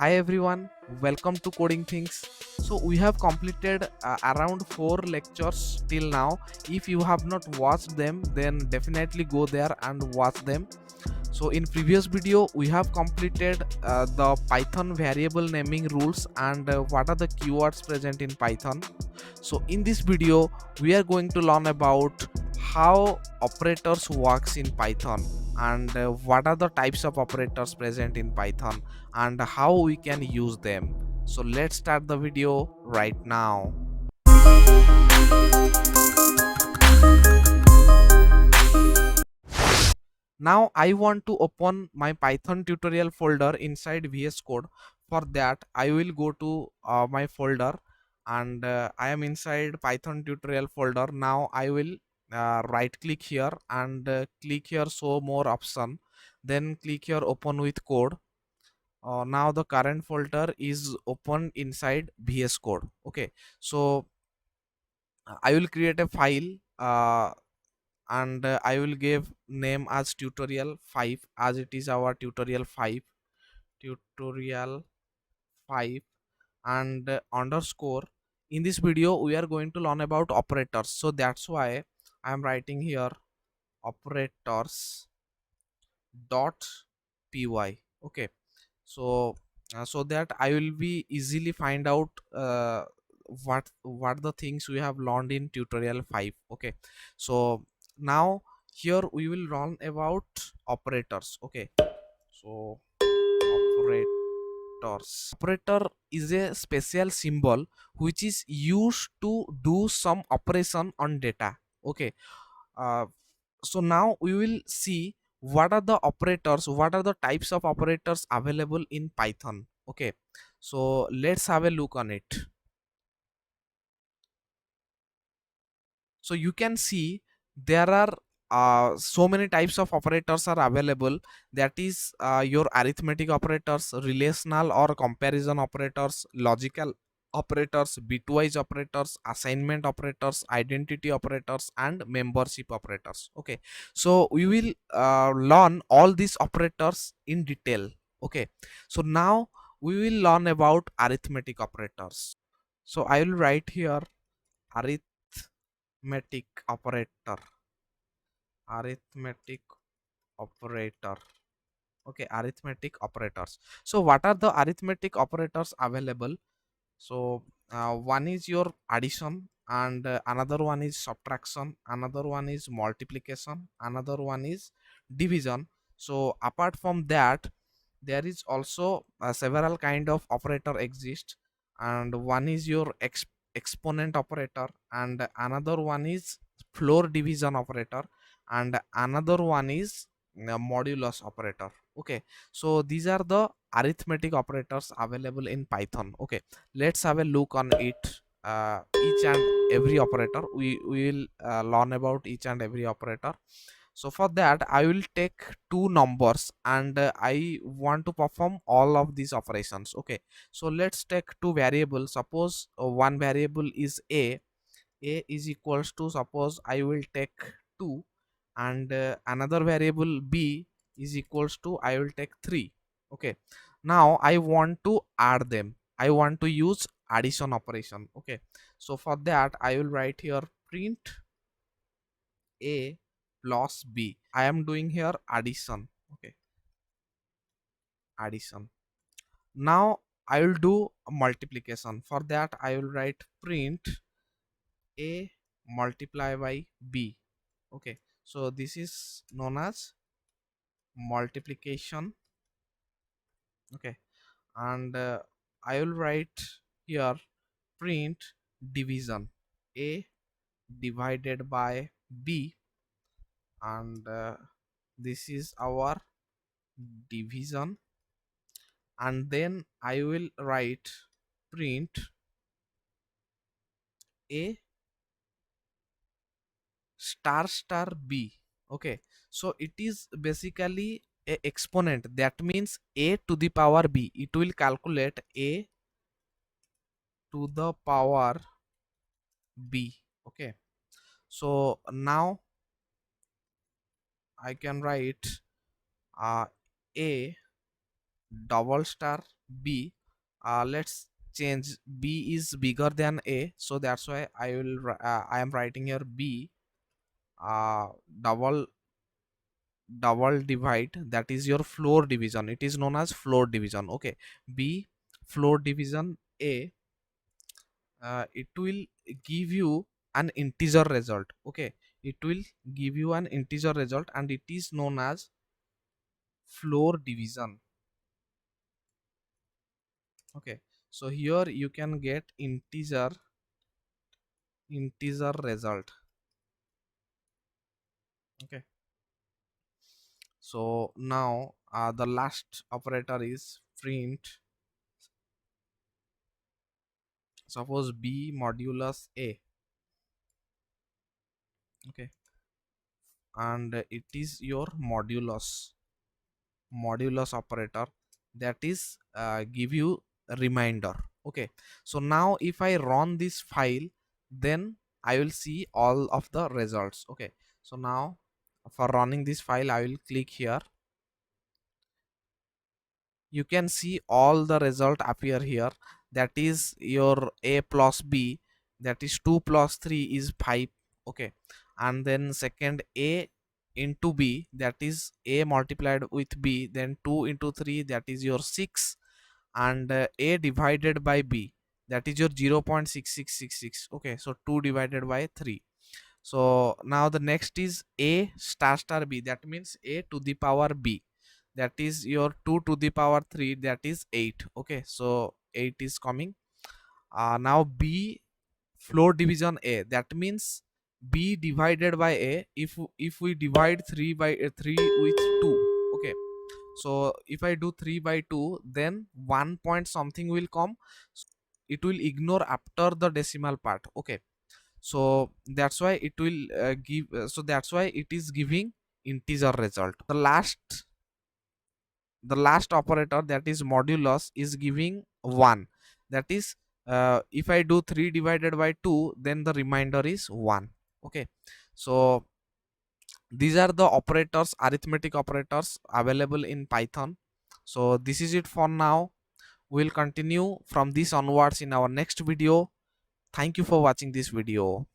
Hi everyone, welcome to Coding Things. So we have completed around 4 lectures till now. If you have not watched them, then definitely go there and watch them. So in previous video we have completed the Python variable naming rules and what are the keywords present in Python. So in this video we are going to learn about how operators works in Python and what are the types of operators present in Python and how we can use them. So let's start the video right now. Now I want to open my Python tutorial folder inside VS Code. For that I will go to my folder and I am inside Python tutorial folder. Now I will right click here and click here show more option, then click here open with code. Now the current folder is open inside VS Code. Okay, so I will create a file and I will give name as tutorial 5 as it is our tutorial 5 and underscore. In this video we are going to learn about operators, so that's why I am writing here operators dot py. Okay, so so that I will be easily find out what the things we have learned in tutorial 5. Okay, so now here we will learn about operators. Okay, so operator is a special symbol which is used to do some operation on data. Okay, uh, so now we will see what are the operators, what are the types of operators available in Python. Okay, so let's have a look on it. So you can see there are so many types of operators are available. That is your arithmetic operators, relational or comparison operators, logical operators, bitwise operators, assignment operators, identity operators and membership operators. Okay, so we will learn all these operators in detail. Okay, so now we will learn about arithmetic operators. So I will write here arithmetic operator, arithmetic operator. Okay, arithmetic operators. So what are the arithmetic operators available? So one is your addition and another one is subtraction, another one is multiplication, another one is division. So apart from that there is also several kind of operator exist, and one is your exponent operator and another one is floor division operator and another one is modulus operator. Okay, so these are the arithmetic operators available in Python. Okay, let's have a look on it. Each and every operator we will learn about each and every operator. So for that I will take two numbers and I want to perform all of these operations. Okay, so let's take two variables. Suppose one variable is a is equals to, suppose I will take 2 and another variable b is equals to I will take 3. Okay, now I want to add them, I want to use addition operation. Okay, so for that I will write here print a plus b. I am doing here addition. Okay, addition. Now I will do multiplication. For that I will write print a multiply by b. Okay, so this is known as multiplication. Okay, and I will write here print division, a divided by b, and this is our division. And then I will write print a star star b. Okay, so it is basically a exponent, that means a to the power b. It will calculate a to the power b. Okay, so now I can write uh, a double star b. Let's change, b is bigger than a, so that's why I am writing here b, uh, double divide, that is your floor division, it is known as floor division. Okay, b floor division a, it will give you an integer result. Okay, it will give you an integer result and it is known as floor division. Okay, so here you can get integer result. Okay, so now the last operator is print. Suppose b modulus a. Okay, and it is your modulus operator, that is give you a reminder. Okay, so now if I run this file, then I will see all of the results. Okay, so now for running this file I will click here. You can see all the result appear here, that is your a plus b, that is 2 plus 3 is 5. Okay, and then second a into b, that is a multiplied with b, then 2 into 3, that is your 6, and a divided by b, that is your 0.6666. Okay, so 2 divided by 3. So now the next is a star star b, that means a to the power b, that is your 2 to the power 3, that is 8. Okay, so 8 is coming. Now b floor division a, that means b divided by a, if we divide 3 by 3 with 2. Okay, so if I do 3 by 2, then 1 point something will come, it will ignore after the decimal part. Okay, so that's why it will give so that's why it is giving integer result. The last operator, that is modulus, is giving 1, that is if I do 3 divided by 2, then the remainder is 1. Okay, so these are the operators, arithmetic operators available in Python. So this is it for now. We'll continue from this onwards in our next video. Thank you for watching this video.